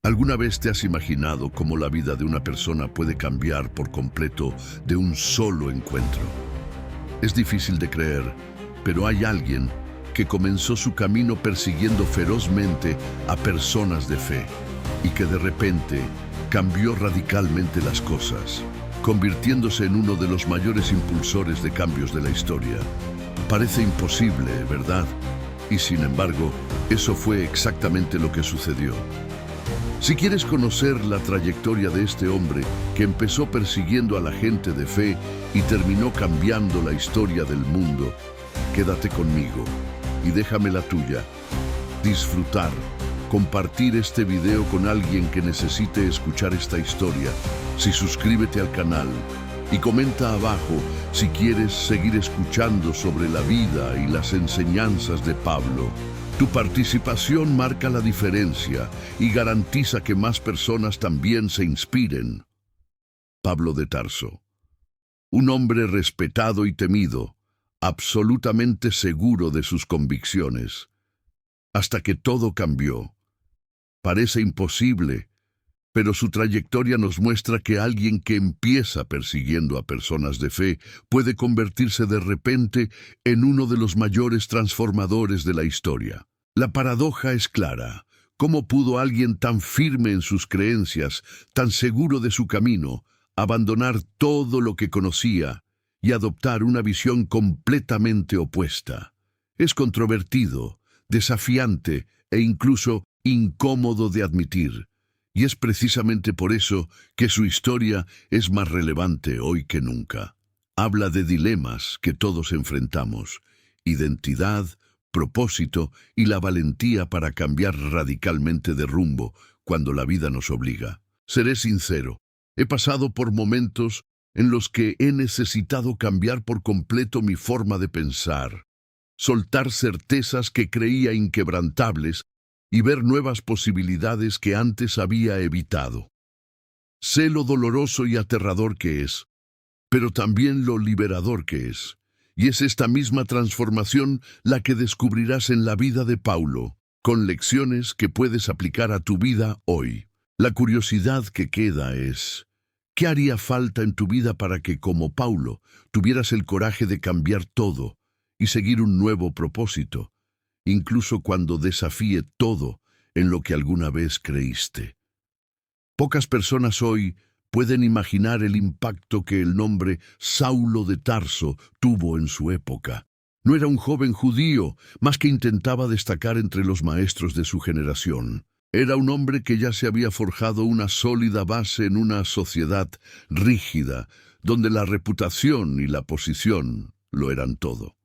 ¿Alguna vez te has imaginado cómo la vida de una persona puede cambiar por completo de un solo encuentro? Es difícil de creer, pero hay alguien que comenzó su camino persiguiendo ferozmente a personas de fe y que de repente cambió radicalmente las cosas, convirtiéndose en uno de los mayores impulsores de cambios de la historia. Parece imposible, ¿verdad? Y sin embargo, eso fue exactamente lo que sucedió. Si quieres conocer la trayectoria de este hombre que empezó persiguiendo a la gente de fe y terminó cambiando la historia del mundo, quédate conmigo y déjame la tuya. Disfrutar, compartir este video con alguien que necesite escuchar esta historia. Suscríbete al canal y comenta abajo si quieres seguir escuchando sobre la vida y las enseñanzas de Pablo. Tu participación marca la diferencia y garantiza que más personas también se inspiren. Pablo de Tarso. Un hombre respetado y temido, absolutamente seguro de sus convicciones. Hasta que todo cambió. Parece imposible, pero su trayectoria nos muestra que alguien que empieza persiguiendo a personas de fe puede convertirse de repente en uno de los mayores transformadores de la historia. La paradoja es clara. ¿Cómo pudo alguien tan firme en sus creencias, tan seguro de su camino, abandonar todo lo que conocía y adoptar una visión completamente opuesta? Es controvertido, desafiante e incluso incómodo de admitir. Y es precisamente por eso que su historia es más relevante hoy que nunca. Habla de dilemas que todos enfrentamos: identidad, propósito y la valentía para cambiar radicalmente de rumbo cuando la vida nos obliga. Seré sincero, he pasado por momentos en los que he necesitado cambiar por completo mi forma de pensar, soltar certezas que creía inquebrantables y ver nuevas posibilidades que antes había evitado. Sé lo doloroso y aterrador que es, pero también lo liberador que es. Y es esta misma transformación la que descubrirás en la vida de Pablo, con lecciones que puedes aplicar a tu vida hoy. La curiosidad que queda es: ¿qué haría falta en tu vida para que, como Pablo, tuvieras el coraje de cambiar todo y seguir un nuevo propósito, incluso cuando desafíe todo en lo que alguna vez creíste? Pocas personas hoy pueden imaginar el impacto que el nombre Saulo de Tarso tuvo en su época. No era un joven judío, más que intentaba destacar entre los maestros de su generación. Era un hombre que ya se había forjado una sólida base en una sociedad rígida, donde la reputación y la posición lo eran todo.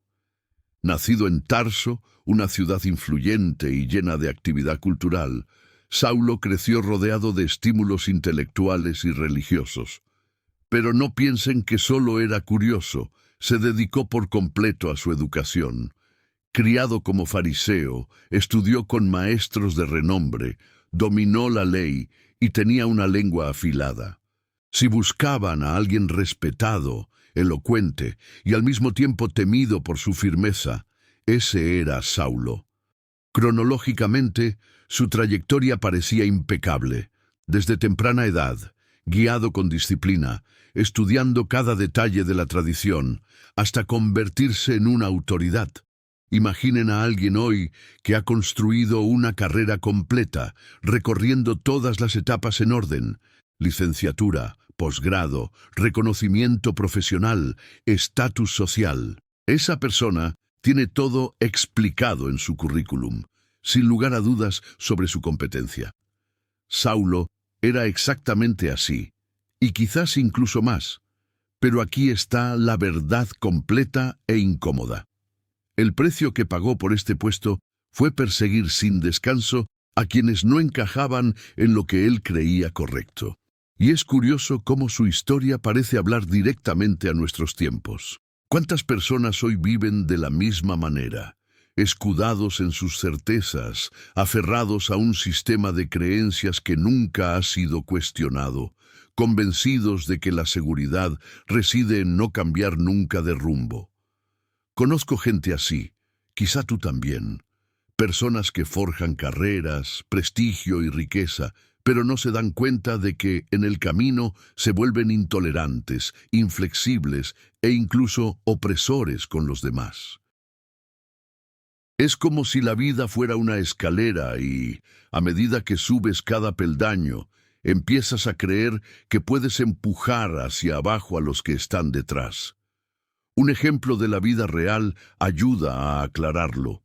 Nacido en Tarso, una ciudad influyente y llena de actividad cultural, Saulo creció rodeado de estímulos intelectuales y religiosos. Pero no piensen que solo era curioso, se dedicó por completo a su educación. Criado como fariseo, estudió con maestros de renombre, dominó la ley y tenía una lengua afilada. Si buscaban a alguien respetado, elocuente y al mismo tiempo temido por su firmeza, ese era Saulo. Cronológicamente, su trayectoria parecía impecable. Desde temprana edad, guiado con disciplina, estudiando cada detalle de la tradición, hasta convertirse en una autoridad. Imaginen a alguien hoy que ha construido una carrera completa, recorriendo todas las etapas en orden: licenciatura, posgrado, reconocimiento profesional, estatus social. Esa persona tiene todo explicado en su currículum, sin lugar a dudas sobre su competencia. Saulo era exactamente así, y quizás incluso más. Pero aquí está la verdad completa e incómoda. El precio que pagó por este puesto fue perseguir sin descanso a quienes no encajaban en lo que él creía correcto. Y es curioso cómo su historia parece hablar directamente a nuestros tiempos. ¿Cuántas personas hoy viven de la misma manera? Escudados en sus certezas, aferrados a un sistema de creencias que nunca ha sido cuestionado, convencidos de que la seguridad reside en no cambiar nunca de rumbo. Conozco gente así, quizá tú también. Personas que forjan carreras, prestigio y riqueza, pero no se dan cuenta de que en el camino se vuelven intolerantes, inflexibles e incluso opresores con los demás. Es como si la vida fuera una escalera y, a medida que subes cada peldaño, empiezas a creer que puedes empujar hacia abajo a los que están detrás. Un ejemplo de la vida real ayuda a aclararlo.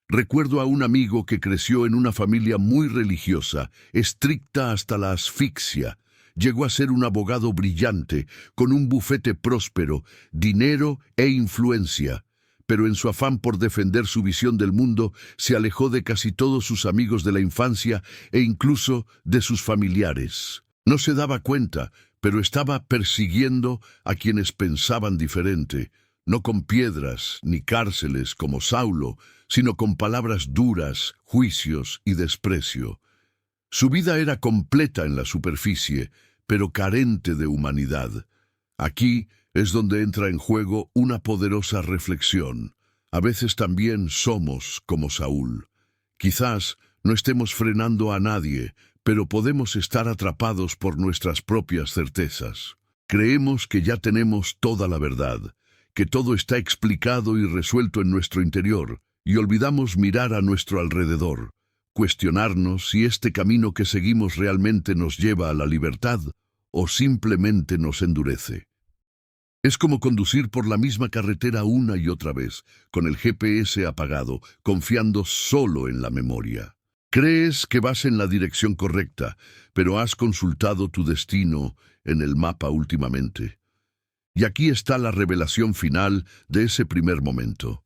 Recuerdo a un amigo que creció en una familia muy religiosa, estricta hasta la asfixia. Llegó a ser un abogado brillante, con un bufete próspero, dinero e influencia. Pero en su afán por defender su visión del mundo, se alejó de casi todos sus amigos de la infancia e incluso de sus familiares. No se daba cuenta, pero estaba persiguiendo a quienes pensaban diferente, no con piedras ni cárceles como Saulo, sino con palabras duras, juicios y desprecio. Su vida era completa en la superficie, pero carente de humanidad. Aquí es donde entra en juego una poderosa reflexión. A veces también somos como Saúl. Quizás no estemos frenando a nadie, pero podemos estar atrapados por nuestras propias certezas. Creemos que ya tenemos toda la verdad, que todo está explicado y resuelto en nuestro interior, y olvidamos mirar a nuestro alrededor, cuestionarnos si este camino que seguimos realmente nos lleva a la libertad o simplemente nos endurece. Es como conducir por la misma carretera una y otra vez, con el GPS apagado, confiando solo en la memoria. Crees que vas en la dirección correcta, pero has consultado tu destino en el mapa últimamente. Y aquí está la revelación final de ese primer momento.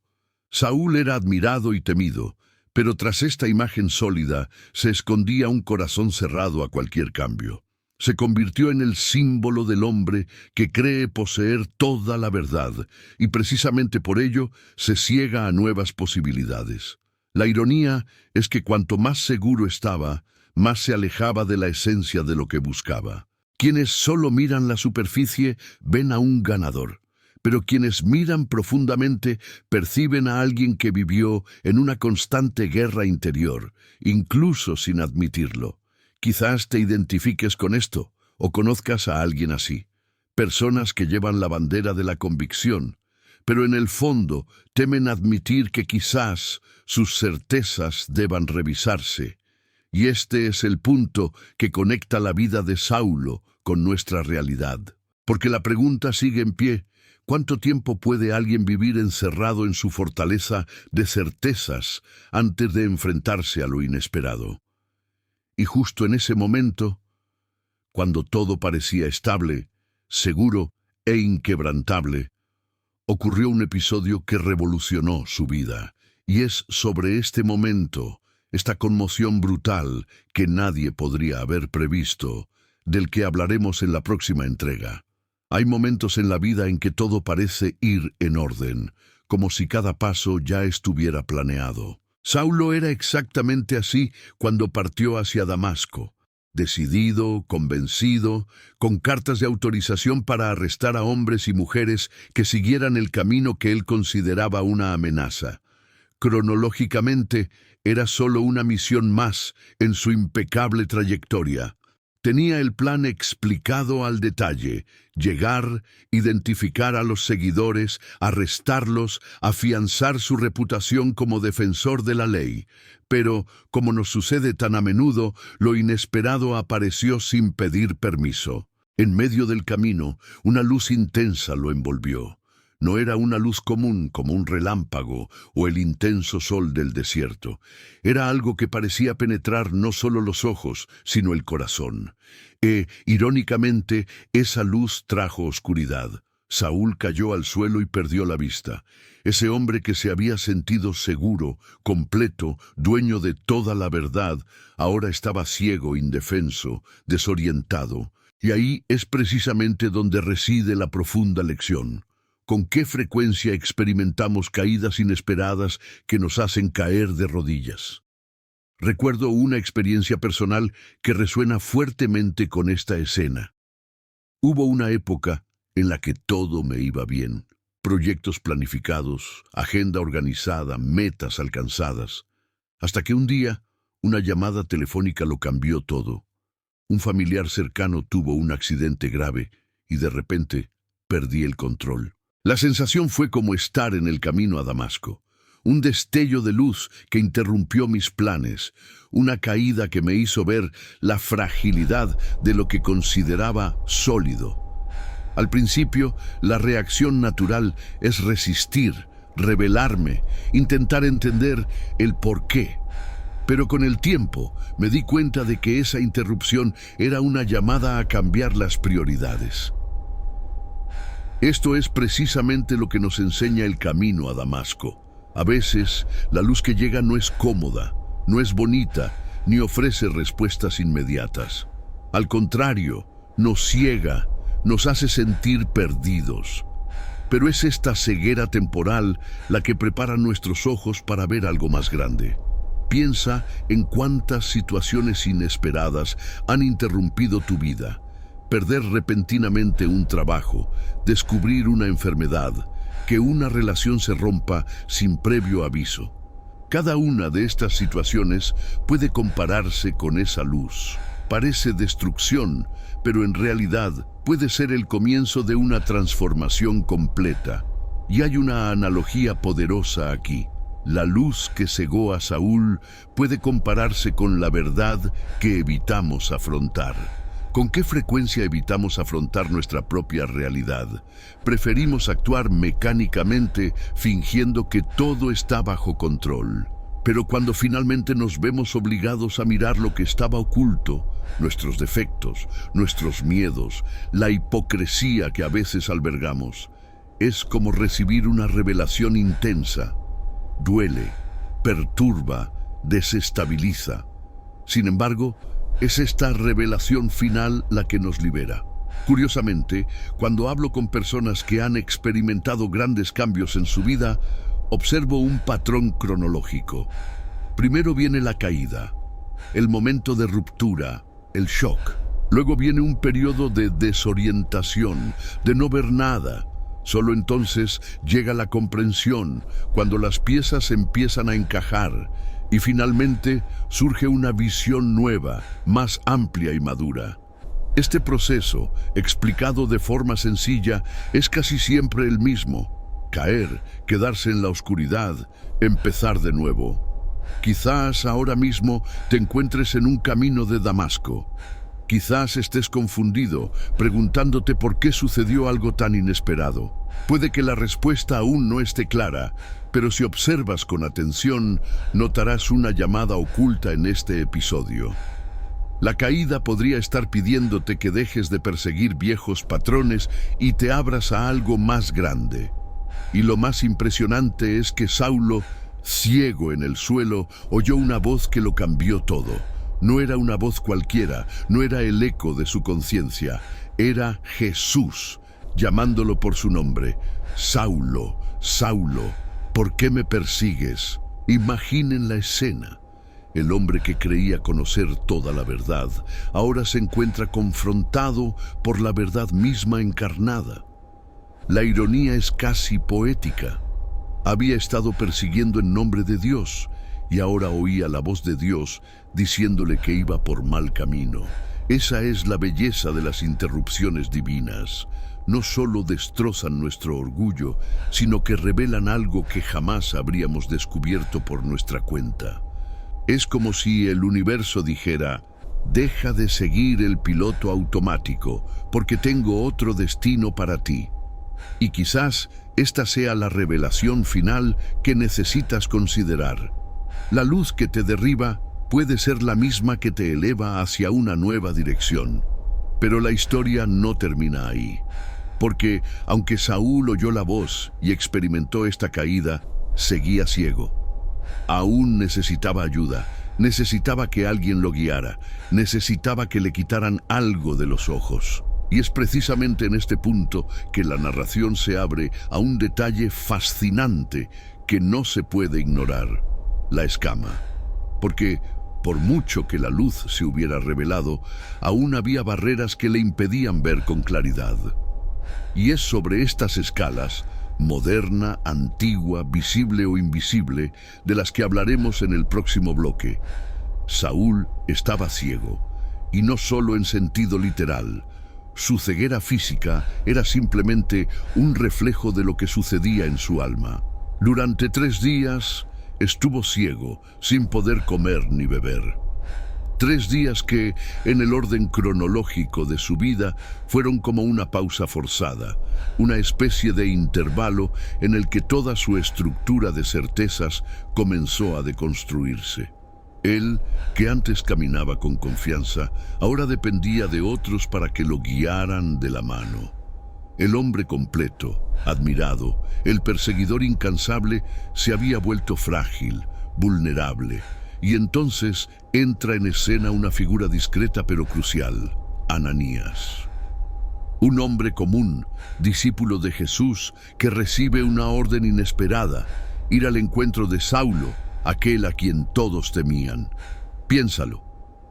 Saúl era admirado y temido, pero tras esta imagen sólida se escondía un corazón cerrado a cualquier cambio. Se convirtió en el símbolo del hombre que cree poseer toda la verdad, y precisamente por ello se ciega a nuevas posibilidades. La ironía es que cuanto más seguro estaba, más se alejaba de la esencia de lo que buscaba. Quienes solo miran la superficie ven a un ganador, pero quienes miran profundamente perciben a alguien que vivió en una constante guerra interior, incluso sin admitirlo. Quizás te identifiques con esto, o conozcas a alguien así. Personas que llevan la bandera de la convicción, pero en el fondo temen admitir que quizás sus certezas deban revisarse. Y este es el punto que conecta la vida de Saulo con nuestra realidad. Porque la pregunta sigue en pie: ¿cuánto tiempo puede alguien vivir encerrado en su fortaleza de certezas antes de enfrentarse a lo inesperado? Y justo en ese momento, cuando todo parecía estable, seguro e inquebrantable, ocurrió un episodio que revolucionó su vida. Y es sobre este momento, esta conmoción brutal que nadie podría haber previsto, del que hablaremos en la próxima entrega. Hay momentos en la vida en que todo parece ir en orden, como si cada paso ya estuviera planeado. Saulo era exactamente así cuando partió hacia Damasco, decidido, convencido, con cartas de autorización para arrestar a hombres y mujeres que siguieran el camino que él consideraba una amenaza. Cronológicamente, era solo una misión más en su impecable trayectoria. Tenía el plan explicado al detalle: llegar, identificar a los seguidores, arrestarlos, afianzar su reputación como defensor de la ley. Pero, como nos sucede tan a menudo, lo inesperado apareció sin pedir permiso. En medio del camino, una luz intensa lo envolvió. No era una luz común como un relámpago o el intenso sol del desierto. Era algo que parecía penetrar no solo los ojos, sino el corazón. Irónicamente, esa luz trajo oscuridad. Saúl cayó al suelo y perdió la vista. Ese hombre que se había sentido seguro, completo, dueño de toda la verdad, ahora estaba ciego, indefenso, desorientado. Y ahí es precisamente donde reside la profunda lección. ¿Con qué frecuencia experimentamos caídas inesperadas que nos hacen caer de rodillas? Recuerdo una experiencia personal que resuena fuertemente con esta escena. Hubo una época en la que todo me iba bien. Proyectos planificados, agenda organizada, metas alcanzadas. Hasta que un día, una llamada telefónica lo cambió todo. Un familiar cercano tuvo un accidente grave y de repente perdí el control. La sensación fue como estar en el camino a Damasco. Un destello de luz que interrumpió mis planes, una caída que me hizo ver la fragilidad de lo que consideraba sólido. Al principio, la reacción natural es resistir, rebelarme, intentar entender el porqué. Pero con el tiempo me di cuenta de que esa interrupción era una llamada a cambiar las prioridades. Esto es precisamente lo que nos enseña el camino a Damasco. A veces, la luz que llega no es cómoda, no es bonita, ni ofrece respuestas inmediatas. Al contrario, nos ciega, nos hace sentir perdidos. Pero es esta ceguera temporal la que prepara nuestros ojos para ver algo más grande. Piensa en cuántas situaciones inesperadas han interrumpido tu vida. Perder repentinamente un trabajo, descubrir una enfermedad, que una relación se rompa sin previo aviso. Cada una de estas situaciones puede compararse con esa luz. Parece destrucción, pero en realidad puede ser el comienzo de una transformación completa. Y hay una analogía poderosa aquí. La luz que cegó a Saúl puede compararse con la verdad que evitamos afrontar. ¿Con qué frecuencia evitamos afrontar nuestra propia realidad? Preferimos actuar mecánicamente, fingiendo que todo está bajo control. Pero cuando finalmente nos vemos obligados a mirar lo que estaba oculto, nuestros defectos, nuestros miedos, la hipocresía que a veces albergamos, es como recibir una revelación intensa. Duele, perturba, desestabiliza. Sin embargo, es esta revelación final la que nos libera. Curiosamente, cuando hablo con personas que han experimentado grandes cambios en su vida, observo un patrón cronológico. Primero viene la caída, el momento de ruptura, el shock. Luego viene un periodo de desorientación, de no ver nada. Solo entonces llega la comprensión, cuando las piezas empiezan a encajar. Y finalmente surge una visión nueva, más amplia y madura. Este proceso, explicado de forma sencilla, es casi siempre el mismo. Caer, quedarse en la oscuridad, empezar de nuevo. Quizás ahora mismo te encuentres en un camino de Damasco. Quizás estés confundido, preguntándote por qué sucedió algo tan inesperado. Puede que la respuesta aún no esté clara, pero si observas con atención, notarás una llamada oculta en este episodio. La caída podría estar pidiéndote que dejes de perseguir viejos patrones y te abras a algo más grande. Y lo más impresionante es que Saulo, ciego en el suelo, oyó una voz que lo cambió todo. No era una voz cualquiera, no era el eco de su conciencia, era Jesús, llamándolo por su nombre. Saulo, Saulo, ¿por qué me persigues? Imaginen la escena. El hombre que creía conocer toda la verdad, ahora se encuentra confrontado por la verdad misma encarnada. La ironía es casi poética. Había estado persiguiendo en nombre de Dios, y ahora oía la voz de Dios diciéndole que iba por mal camino. Esa es la belleza de las interrupciones divinas. No solo destrozan nuestro orgullo, sino que revelan algo que jamás habríamos descubierto por nuestra cuenta. Es como si el universo dijera: deja de seguir el piloto automático, porque tengo otro destino para ti. Y quizás esta sea la revelación final que necesitas considerar. La luz que te derriba puede ser la misma que te eleva hacia una nueva dirección. Pero la historia no termina ahí. Porque, aunque Saúl oyó la voz y experimentó esta caída, seguía ciego. Aún necesitaba ayuda, necesitaba que alguien lo guiara, necesitaba que le quitaran algo de los ojos. Y es precisamente en este punto que la narración se abre a un detalle fascinante que no se puede ignorar: la escama. Porque, por mucho que la luz se hubiera revelado, aún había barreras que le impedían ver con claridad. Y es sobre estas escalas, moderna, antigua, visible o invisible, de las que hablaremos en el próximo bloque. Saúl estaba ciego, y no solo en sentido literal. Su ceguera física era simplemente un reflejo de lo que sucedía en su alma. Durante 3 días estuvo ciego, sin poder comer ni beber. 3 días que, en el orden cronológico de su vida, fueron como una pausa forzada, una especie de intervalo en el que toda su estructura de certezas comenzó a deconstruirse. Él, que antes caminaba con confianza, ahora dependía de otros para que lo guiaran de la mano. El hombre completo, admirado, el perseguidor incansable, se había vuelto frágil, vulnerable, y entonces entra en escena una figura discreta pero crucial: Ananías. Un hombre común, discípulo de Jesús, que recibe una orden inesperada: ir al encuentro de Saulo, aquel a quien todos temían. Piénsalo.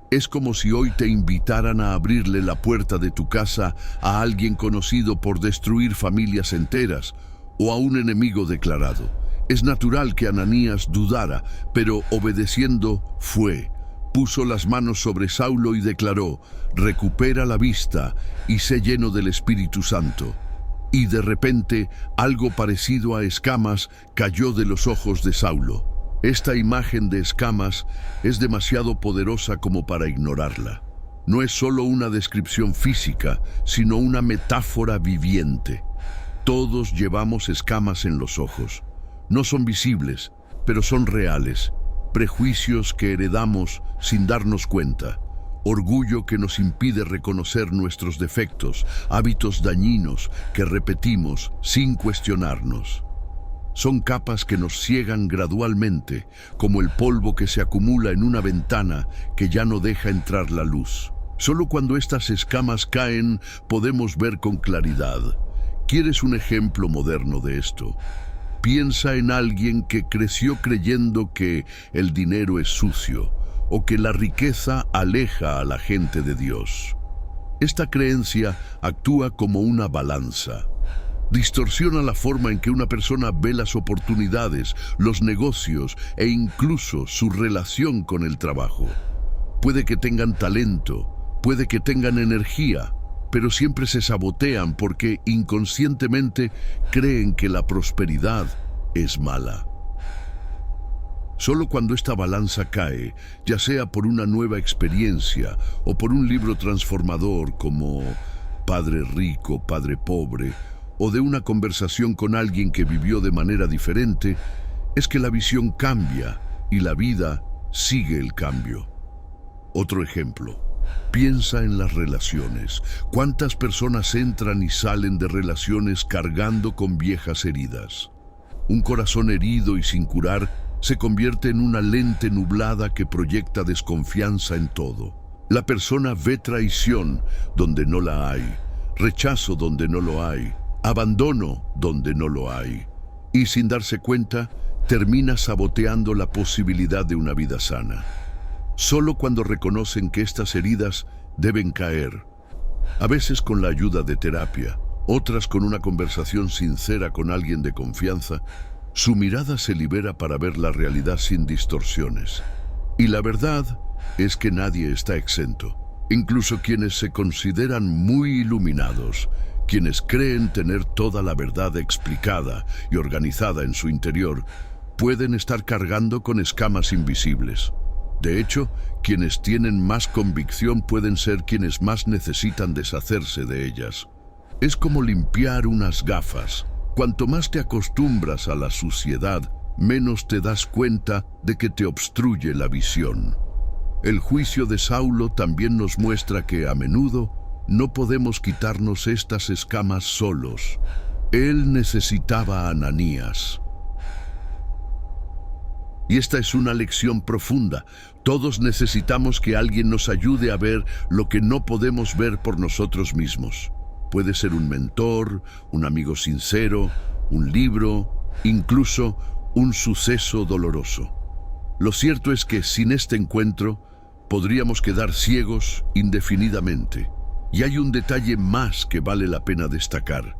Es como si hoy te invitaran a abrirle la puerta de tu casa a alguien conocido por destruir familias enteras o a un enemigo declarado. Es natural que Ananías dudara, pero obedeciendo fue. Puso las manos sobre Saulo y declaró: recupera la vista y sé lleno del Espíritu Santo. Y de repente algo parecido a escamas cayó de los ojos de Saulo. Esta imagen de escamas es demasiado poderosa como para ignorarla. No es solo una descripción física, sino una metáfora viviente. Todos llevamos escamas en los ojos. No son visibles, pero son reales. Prejuicios que heredamos sin darnos cuenta. Orgullo que nos impide reconocer nuestros defectos. Hábitos dañinos que repetimos sin cuestionarnos. Son capas que nos ciegan gradualmente, como el polvo que se acumula en una ventana que ya no deja entrar la luz. Solo cuando estas escamas caen, podemos ver con claridad. ¿Quieres un ejemplo moderno de esto? Piensa en alguien que creció creyendo que el dinero es sucio o que la riqueza aleja a la gente de Dios. Esta creencia actúa como una balanza. Distorsiona la forma en que una persona ve las oportunidades, los negocios e incluso su relación con el trabajo. Puede que tengan talento, puede que tengan energía, pero siempre se sabotean porque inconscientemente creen que la prosperidad es mala. Solo cuando esta balanza cae, ya sea por una nueva experiencia o por un libro transformador como Padre Rico, Padre Pobre, o de una conversación con alguien que vivió de manera diferente, es que la visión cambia y la vida sigue el cambio. Otro ejemplo. Piensa en las relaciones. ¿Cuántas personas entran y salen de relaciones cargando con viejas heridas? Un corazón herido y sin curar se convierte en una lente nublada que proyecta desconfianza en todo. La persona ve traición donde no la hay, rechazo donde no lo hay, abandono donde no lo hay, y sin darse cuenta, termina saboteando la posibilidad de una vida sana. Solo cuando reconocen que estas heridas deben caer, a veces con la ayuda de terapia, otras con una conversación sincera con alguien de confianza, su mirada se libera para ver la realidad sin distorsiones. Y la verdad es que nadie está exento. Incluso quienes se consideran muy iluminados, quienes creen tener toda la verdad explicada y organizada en su interior, pueden estar cargando con escamas invisibles. De hecho, quienes tienen más convicción pueden ser quienes más necesitan deshacerse de ellas. Es como limpiar unas gafas. Cuanto más te acostumbras a la suciedad, menos te das cuenta de que te obstruye la visión. El juicio de Saulo también nos muestra que a menudo no podemos quitarnos estas escamas solos. Él necesitaba a Ananías. Y esta es una lección profunda. Todos necesitamos que alguien nos ayude a ver lo que no podemos ver por nosotros mismos. Puede ser un mentor, un amigo sincero, un libro, incluso un suceso doloroso. Lo cierto es que sin este encuentro podríamos quedar ciegos indefinidamente. Y hay un detalle más que vale la pena destacar.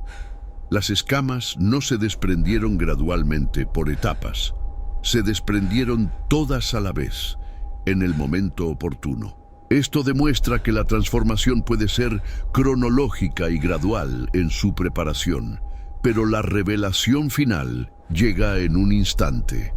Las escamas no se desprendieron gradualmente, por etapas. Se desprendieron todas a la vez, en el momento oportuno. Esto demuestra que la transformación puede ser cronológica y gradual en su preparación, pero la revelación final llega en un instante.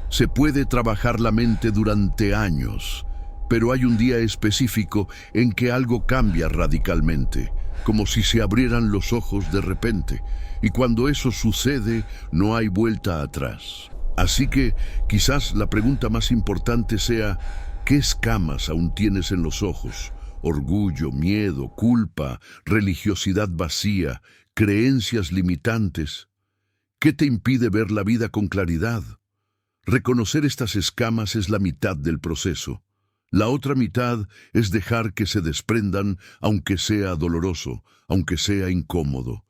Se puede trabajar la mente durante años, pero hay un día específico en que algo cambia radicalmente, como si se abrieran los ojos de repente, y cuando eso sucede no hay vuelta atrás. Así que quizás la pregunta más importante sea: ¿qué escamas aún tienes en los ojos? Orgullo, miedo, culpa, religiosidad vacía, creencias limitantes. ¿Qué te impide ver la vida con claridad? Reconocer estas escamas es la mitad del proceso. La otra mitad es dejar que se desprendan, aunque sea doloroso, aunque sea incómodo.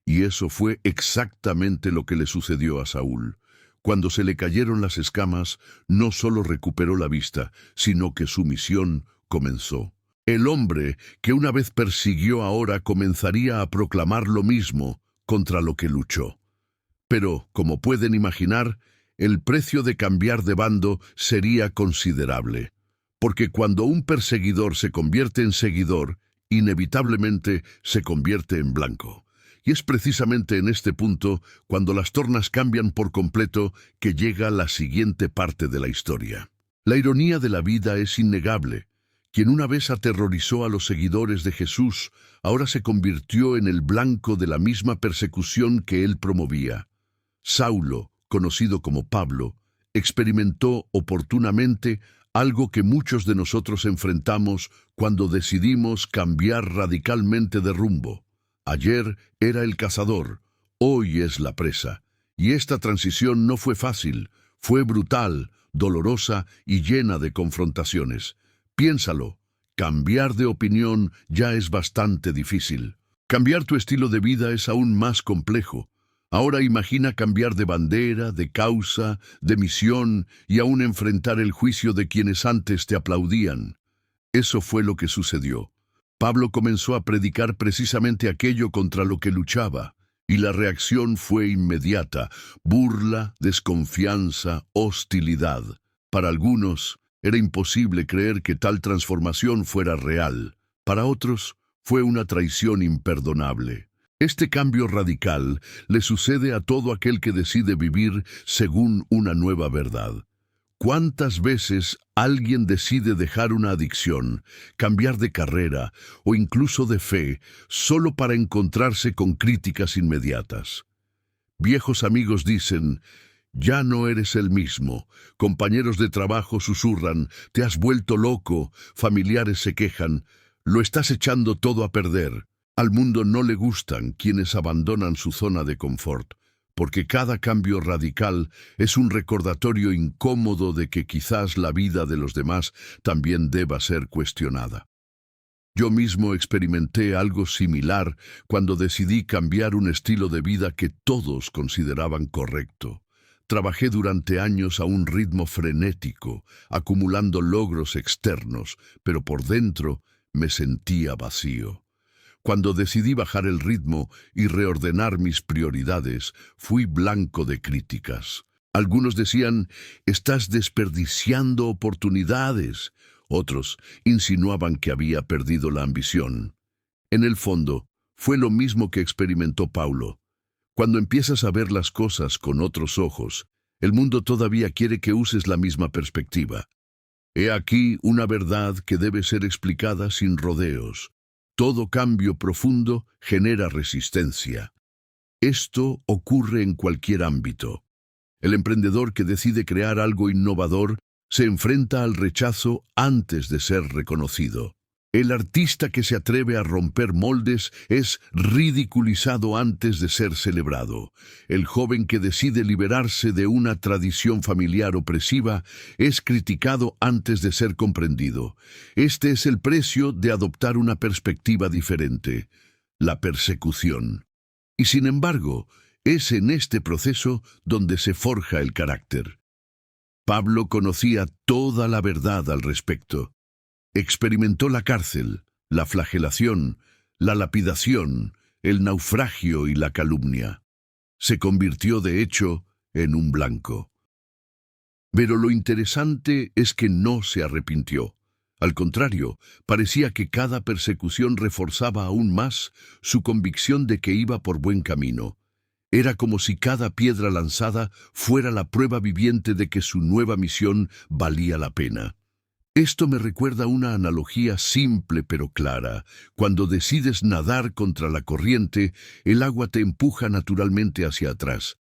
Y eso fue exactamente lo que le sucedió a Saúl. Cuando se le cayeron las escamas, no solo recuperó la vista, sino que su misión comenzó. El hombre que una vez persiguió ahora comenzaría a proclamar lo mismo contra lo que luchó. Pero, como pueden imaginar, el precio de cambiar de bando sería considerable. Porque cuando un perseguidor se convierte en seguidor, inevitablemente se convierte en blanco. Y es precisamente en este punto, cuando las tornas cambian por completo, que llega la siguiente parte de la historia. La ironía de la vida es innegable. Quien una vez aterrorizó a los seguidores de Jesús, ahora se convirtió en el blanco de la misma persecución que él promovía. Saulo, conocido como Pablo, experimentó oportunamente algo que muchos de nosotros enfrentamos cuando decidimos cambiar radicalmente de rumbo. Ayer era el cazador, hoy es la presa. Y esta transición no fue fácil, fue brutal, dolorosa y llena de confrontaciones. Piénsalo, cambiar de opinión ya es bastante difícil. Cambiar tu estilo de vida es aún más complejo. Ahora imagina cambiar de bandera, de causa, de misión y aún enfrentar el juicio de quienes antes te aplaudían. Eso fue lo que sucedió. Pablo comenzó a predicar precisamente aquello contra lo que luchaba, y la reacción fue inmediata: burla, desconfianza, hostilidad. Para algunos, era imposible creer que tal transformación fuera real. Para otros, fue una traición imperdonable. Este cambio radical le sucede a todo aquel que decide vivir según una nueva verdad. ¿Cuántas veces alguien decide dejar una adicción, cambiar de carrera o incluso de fe solo para encontrarse con críticas inmediatas? Viejos amigos dicen: ya no eres el mismo. Compañeros de trabajo susurran: te has vuelto loco. Familiares se quejan: lo estás echando todo a perder. Al mundo no le gustan quienes abandonan su zona de confort, porque cada cambio radical es un recordatorio incómodo de que quizás la vida de los demás también deba ser cuestionada. Yo mismo experimenté algo similar cuando decidí cambiar un estilo de vida que todos consideraban correcto. Trabajé durante años a un ritmo frenético, acumulando logros externos, pero por dentro me sentía vacío. Cuando decidí bajar el ritmo y reordenar mis prioridades, fui blanco de críticas. Algunos decían: estás desperdiciando oportunidades. Otros insinuaban que había perdido la ambición. En el fondo, fue lo mismo que experimentó Paulo. Cuando empiezas a ver las cosas con otros ojos, el mundo todavía quiere que uses la misma perspectiva. He aquí una verdad que debe ser explicada sin rodeos. Todo cambio profundo genera resistencia. Esto ocurre en cualquier ámbito. El emprendedor que decide crear algo innovador se enfrenta al rechazo antes de ser reconocido. El artista que se atreve a romper moldes es ridiculizado antes de ser celebrado. El joven que decide liberarse de una tradición familiar opresiva es criticado antes de ser comprendido. Este es el precio de adoptar una perspectiva diferente: la persecución. Y sin embargo, es en este proceso donde se forja el carácter. Pablo conocía toda la verdad al respecto. Experimentó la cárcel, la flagelación, la lapidación, el naufragio y la calumnia. Se convirtió, de hecho, en un blanco. Pero lo interesante es que no se arrepintió. Al contrario, parecía que cada persecución reforzaba aún más su convicción de que iba por buen camino. Era como si cada piedra lanzada fuera la prueba viviente de que su nueva misión valía la pena. Esto me recuerda una analogía simple pero clara. Cuando decides nadar contra la corriente, el agua te empuja naturalmente hacia atrás.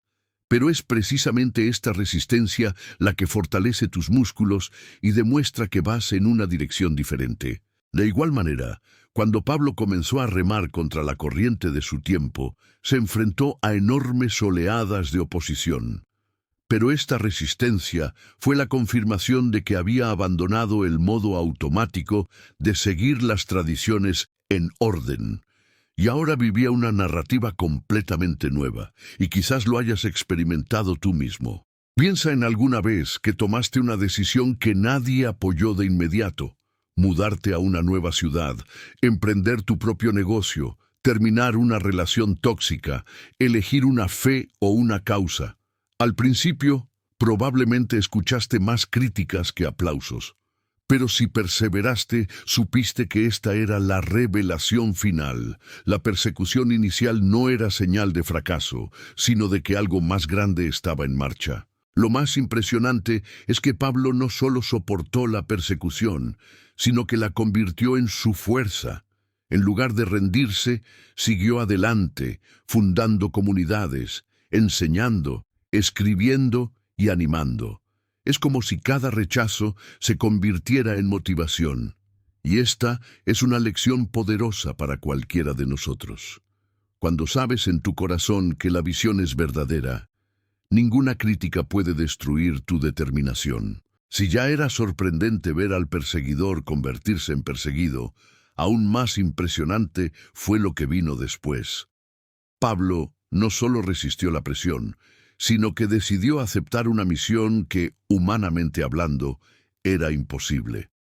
Pero es precisamente esta resistencia la que fortalece tus músculos y demuestra que vas en una dirección diferente. De igual manera, cuando Pablo comenzó a remar contra la corriente de su tiempo, se enfrentó a enormes oleadas de oposición. Pero esta resistencia fue la confirmación de que había abandonado el modo automático de seguir las tradiciones en orden. Y ahora vivía una narrativa completamente nueva, y quizás lo hayas experimentado tú mismo. Piensa en alguna vez que tomaste una decisión que nadie apoyó de inmediato. Mudarte a una nueva ciudad, emprender tu propio negocio, terminar una relación tóxica, elegir una fe o una causa. Al principio, probablemente escuchaste más críticas que aplausos. Pero si perseveraste, supiste que esta era la revelación final. La persecución inicial no era señal de fracaso, sino de que algo más grande estaba en marcha. Lo más impresionante es que Pablo no solo soportó la persecución, sino que la convirtió en su fuerza. En lugar de rendirse, siguió adelante, fundando comunidades, enseñando, escribiendo y animando. Es como si cada rechazo se convirtiera en motivación. Y esta es una lección poderosa para cualquiera de nosotros. Cuando sabes en tu corazón que la visión es verdadera, ninguna crítica puede destruir tu determinación. Si ya era sorprendente ver al perseguidor convertirse en perseguido, aún más impresionante fue lo que vino después. Pablo no solo resistió la presión, sino que decidió aceptar una misión que, humanamente hablando, era imposible.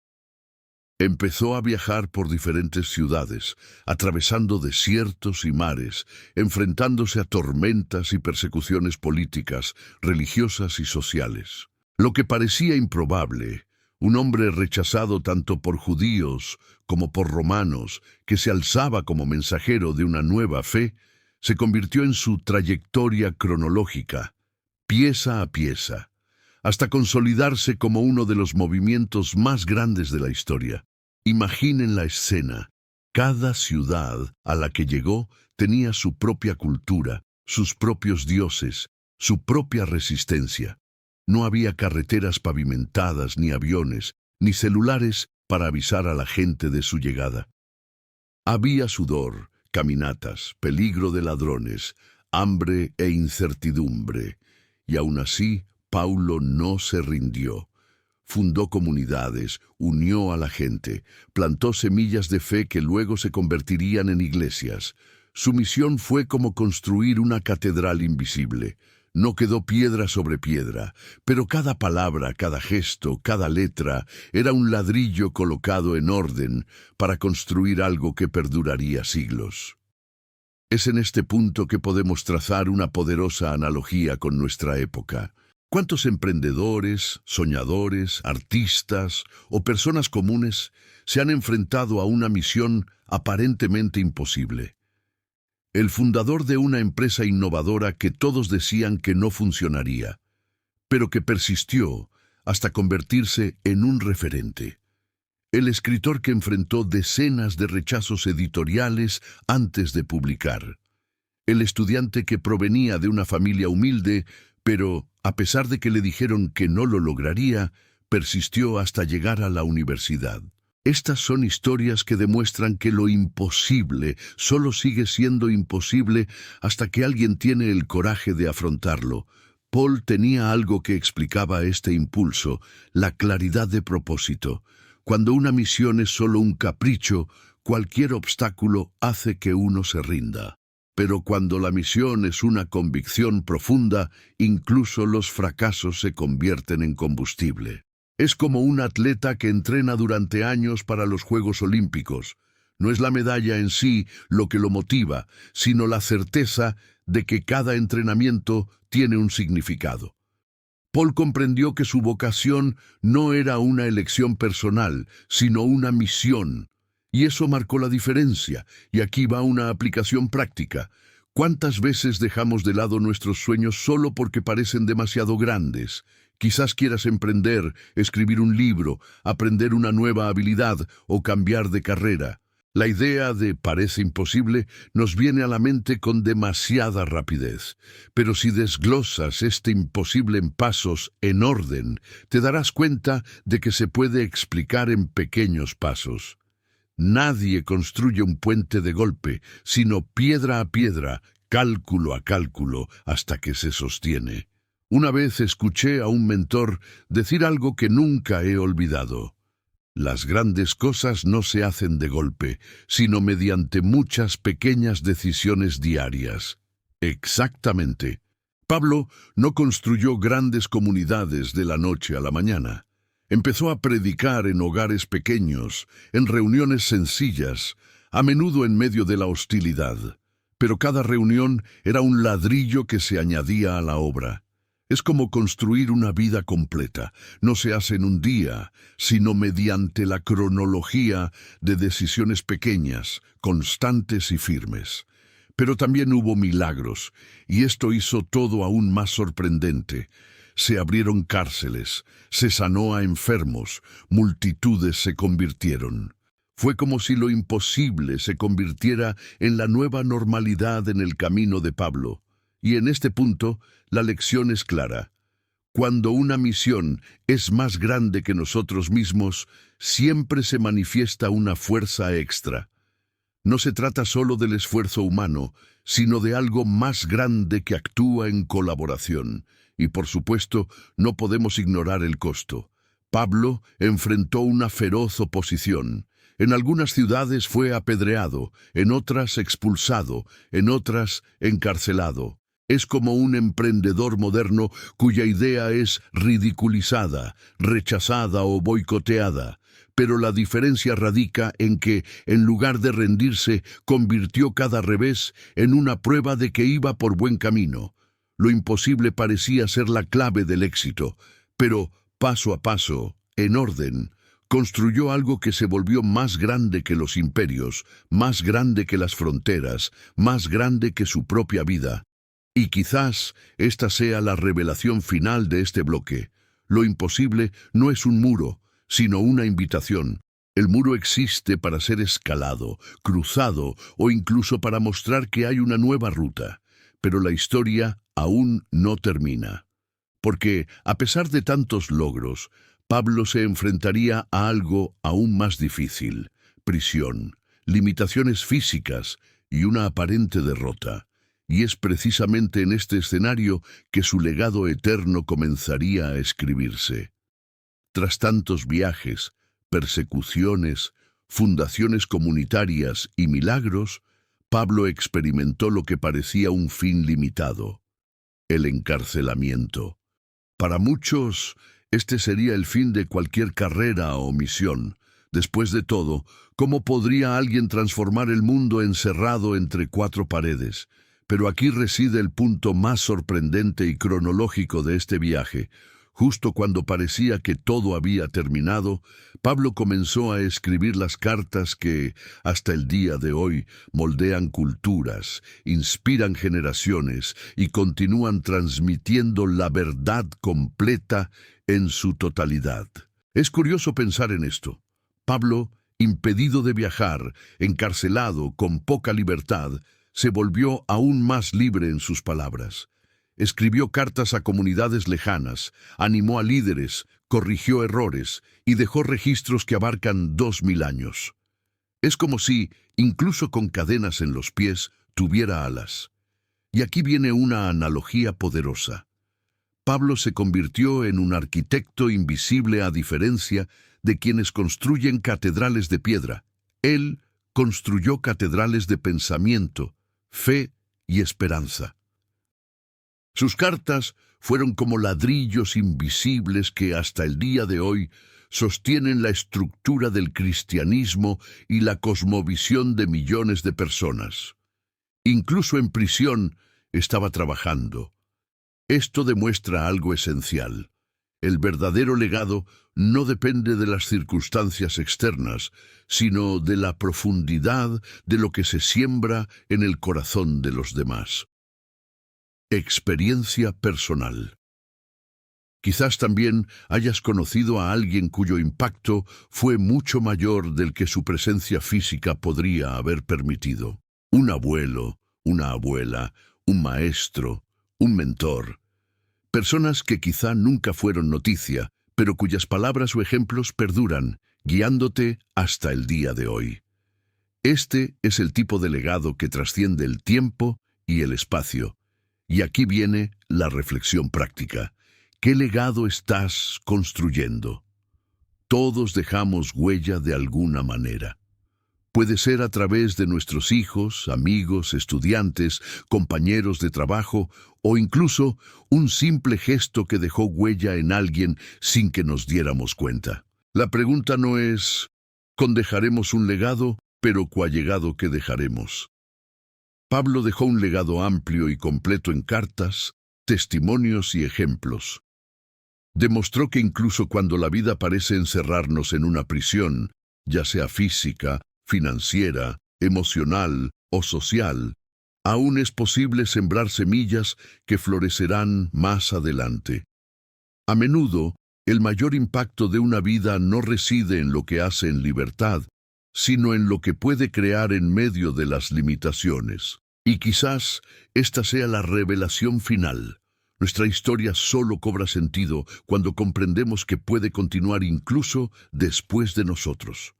Empezó a viajar por diferentes ciudades, atravesando desiertos y mares, enfrentándose a tormentas y persecuciones políticas, religiosas y sociales. Lo que parecía improbable, un hombre rechazado tanto por judíos como por romanos, que se alzaba como mensajero de una nueva fe, se convirtió en su trayectoria cronológica, pieza a pieza, hasta consolidarse como uno de los movimientos más grandes de la historia. Imaginen la escena. Cada ciudad a la que llegó tenía su propia cultura, sus propios dioses, su propia resistencia. No había carreteras pavimentadas, ni aviones, ni celulares para avisar a la gente de su llegada. Había sudor, caminatas, peligro de ladrones, hambre e incertidumbre. Y aún así, Pablo no se rindió. Fundó comunidades, unió a la gente, plantó semillas de fe que luego se convertirían en iglesias. Su misión fue como construir una catedral invisible. No quedó piedra sobre piedra, pero cada palabra, cada gesto, cada letra era un ladrillo colocado en orden para construir algo que perduraría siglos. Es en este punto que podemos trazar una poderosa analogía con nuestra época. ¿Cuántos emprendedores, soñadores, artistas o personas comunes se han enfrentado a una misión aparentemente imposible? El fundador de una empresa innovadora que todos decían que no funcionaría, pero que persistió hasta convertirse en un referente. El escritor que enfrentó decenas de rechazos editoriales antes de publicar. El estudiante que provenía de una familia humilde, pero, a pesar de que le dijeron que no lo lograría, persistió hasta llegar a la universidad. Estas son historias que demuestran que lo imposible solo sigue siendo imposible hasta que alguien tiene el coraje de afrontarlo. Paul tenía algo que explicaba este impulso, la claridad de propósito. Cuando una misión es solo un capricho, cualquier obstáculo hace que uno se rinda. Pero cuando la misión es una convicción profunda, incluso los fracasos se convierten en combustible. Es como un atleta que entrena durante años para los Juegos Olímpicos. No es la medalla en sí lo que lo motiva, sino la certeza de que cada entrenamiento tiene un significado. Paul comprendió que su vocación no era una elección personal, sino una misión. Y eso marcó la diferencia. Y aquí va una aplicación práctica. ¿Cuántas veces dejamos de lado nuestros sueños solo porque parecen demasiado grandes? Quizás quieras emprender, escribir un libro, aprender una nueva habilidad o cambiar de carrera. La idea de parece imposible nos viene a la mente con demasiada rapidez. Pero si desglosas este imposible en pasos en orden, te darás cuenta de que se puede explicar en pequeños pasos. Nadie construye un puente de golpe, sino piedra a piedra, cálculo a cálculo, hasta que se sostiene. Una vez escuché a un mentor decir algo que nunca he olvidado. Las grandes cosas no se hacen de golpe, sino mediante muchas pequeñas decisiones diarias. Exactamente. Pablo no construyó grandes comunidades de la noche a la mañana. Empezó a predicar en hogares pequeños, en reuniones sencillas, a menudo en medio de la hostilidad. Pero cada reunión era un ladrillo que se añadía a la obra. Es como construir una vida completa. No se hace en un día, sino mediante la cronología de decisiones pequeñas, constantes y firmes. Pero también hubo milagros, y esto hizo todo aún más sorprendente. Se abrieron cárceles, se sanó a enfermos, multitudes se convirtieron. Fue como si lo imposible se convirtiera en la nueva normalidad en el camino de Pablo. Y en este punto, la lección es clara. Cuando una misión es más grande que nosotros mismos, siempre se manifiesta una fuerza extra. No se trata solo del esfuerzo humano, sino de algo más grande que actúa en colaboración. Y por supuesto, no podemos ignorar el costo. Pablo enfrentó una feroz oposición. En algunas ciudades fue apedreado, en otras expulsado, en otras encarcelado. Es como un emprendedor moderno cuya idea es ridiculizada, rechazada o boicoteada. Pero la diferencia radica en que, en lugar de rendirse, convirtió cada revés en una prueba de que iba por buen camino. Lo imposible parecía ser la clave del éxito, pero paso a paso, en orden, construyó algo que se volvió más grande que los imperios, más grande que las fronteras, más grande que su propia vida. Y quizás esta sea la revelación final de este bloque. Lo imposible no es un muro, sino una invitación. El muro existe para ser escalado, cruzado o incluso para mostrar que hay una nueva ruta. Pero la historia aún no termina. Porque, a pesar de tantos logros, Pablo se enfrentaría a algo aún más difícil: prisión, limitaciones físicas y una aparente derrota. Y es precisamente en este escenario que su legado eterno comenzaría a escribirse. Tras tantos viajes, persecuciones, fundaciones comunitarias y milagros, Pablo experimentó lo que parecía un fin limitado: el encarcelamiento. Para muchos, este sería el fin de cualquier carrera o misión. Después de todo, ¿cómo podría alguien transformar el mundo encerrado entre cuatro paredes? Pero aquí reside el punto más sorprendente y cronológico de este viaje. Justo cuando parecía que todo había terminado, Pablo comenzó a escribir las cartas que, hasta el día de hoy, moldean culturas, inspiran generaciones y continúan transmitiendo la verdad completa en su totalidad. Es curioso pensar en esto. Pablo, impedido de viajar, encarcelado, con poca libertad, se volvió aún más libre en sus palabras. Escribió cartas a comunidades lejanas, animó a líderes, corrigió errores y dejó registros que abarcan 2000 años. Es como si, incluso con cadenas en los pies, tuviera alas. Y aquí viene una analogía poderosa. Pablo se convirtió en un arquitecto invisible a diferencia de quienes construyen catedrales de piedra. Él construyó catedrales de pensamiento, fe y esperanza. Sus cartas fueron como ladrillos invisibles que hasta el día de hoy sostienen la estructura del cristianismo y la cosmovisión de millones de personas. Incluso en prisión estaba trabajando. Esto demuestra algo esencial. El verdadero legado no depende de las circunstancias externas, sino de la profundidad de lo que se siembra en el corazón de los demás. Experiencia personal. Quizás también hayas conocido a alguien cuyo impacto fue mucho mayor del que su presencia física podría haber permitido. Un abuelo, una abuela, un maestro, un mentor. Personas que quizá nunca fueron noticia, pero cuyas palabras o ejemplos perduran, guiándote hasta el día de hoy. Este es el tipo de legado que trasciende el tiempo y el espacio. Y aquí viene la reflexión práctica. ¿Qué legado estás construyendo? Todos dejamos huella de alguna manera. Puede ser a través de nuestros hijos, amigos, estudiantes, compañeros de trabajo o incluso un simple gesto que dejó huella en alguien sin que nos diéramos cuenta. La pregunta no es ¿con dejaremos un legado, pero cuál legado que dejaremos? Pablo dejó un legado amplio y completo en cartas, testimonios y ejemplos. Demostró que incluso cuando la vida parece encerrarnos en una prisión, ya sea física, financiera, emocional o social, aún es posible sembrar semillas que florecerán más adelante. A menudo, el mayor impacto de una vida no reside en lo que hace en libertad, sino en lo que puede crear en medio de las limitaciones. Y quizás esta sea la revelación final. Nuestra historia solo cobra sentido cuando comprendemos que puede continuar incluso después de nosotros.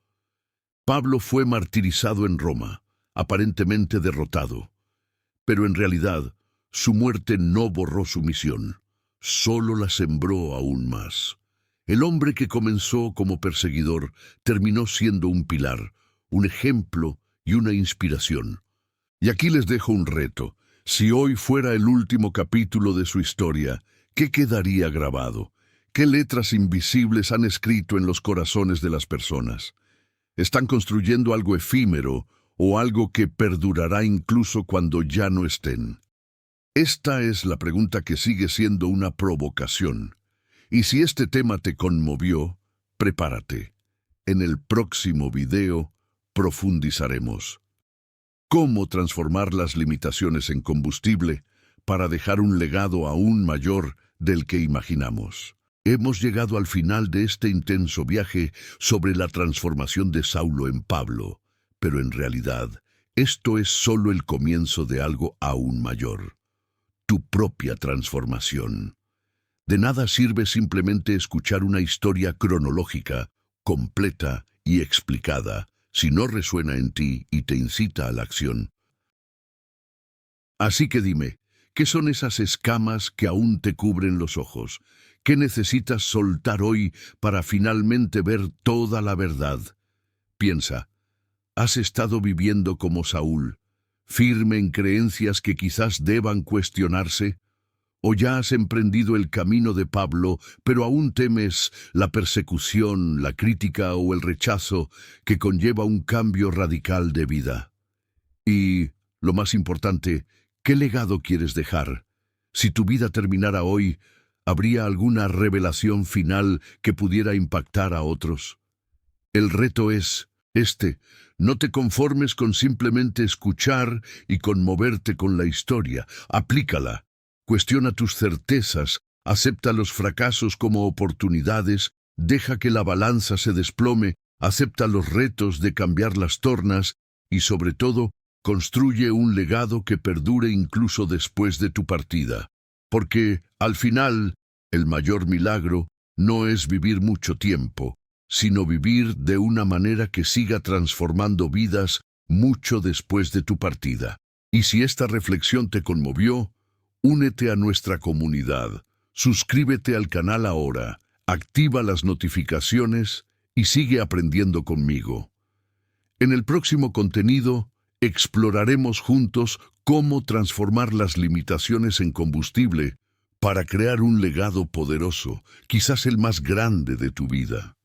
Pablo fue martirizado en Roma, aparentemente derrotado. Pero en realidad, su muerte no borró su misión, solo la sembró aún más. El hombre que comenzó como perseguidor terminó siendo un pilar, un ejemplo y una inspiración. Y aquí les dejo un reto. Si hoy fuera el último capítulo de su historia, ¿qué quedaría grabado? ¿Qué letras invisibles han escrito en los corazones de las personas? ¿Están construyendo algo efímero o algo que perdurará incluso cuando ya no estén? Esta es la pregunta que sigue siendo una provocación. Y si este tema te conmovió, prepárate. En el próximo video profundizaremos. ¿Cómo transformar las limitaciones en combustible para dejar un legado aún mayor del que imaginamos? Hemos llegado al final de este intenso viaje sobre la transformación de Saulo en Pablo, pero en realidad, esto es solo el comienzo de algo aún mayor. Tu propia transformación. De nada sirve simplemente escuchar una historia cronológica, completa y explicada, si no resuena en ti y te incita a la acción. Así que dime, ¿qué son esas escamas que aún te cubren los ojos? ¿Qué necesitas soltar hoy para finalmente ver toda la verdad? Piensa, ¿has estado viviendo como Saúl, firme en creencias que quizás deban cuestionarse? ¿O ya has emprendido el camino de Pablo, pero aún temes la persecución, la crítica o el rechazo que conlleva un cambio radical de vida? Y, lo más importante, ¿qué legado quieres dejar? Si tu vida terminara hoy, ¿habría alguna revelación final que pudiera impactar a otros? El reto es no te conformes con simplemente escuchar y conmoverte con la historia, aplícala. Cuestiona tus certezas, acepta los fracasos como oportunidades, deja que la balanza se desplome, acepta los retos de cambiar las tornas y, sobre todo, construye un legado que perdure incluso después de tu partida. Porque, al final, el mayor milagro no es vivir mucho tiempo, sino vivir de una manera que siga transformando vidas mucho después de tu partida. Y si esta reflexión te conmovió, únete a nuestra comunidad, suscríbete al canal ahora, activa las notificaciones y sigue aprendiendo conmigo. En el próximo contenido, exploraremos juntos cómo transformar las limitaciones en combustible para crear un legado poderoso, quizás el más grande de tu vida.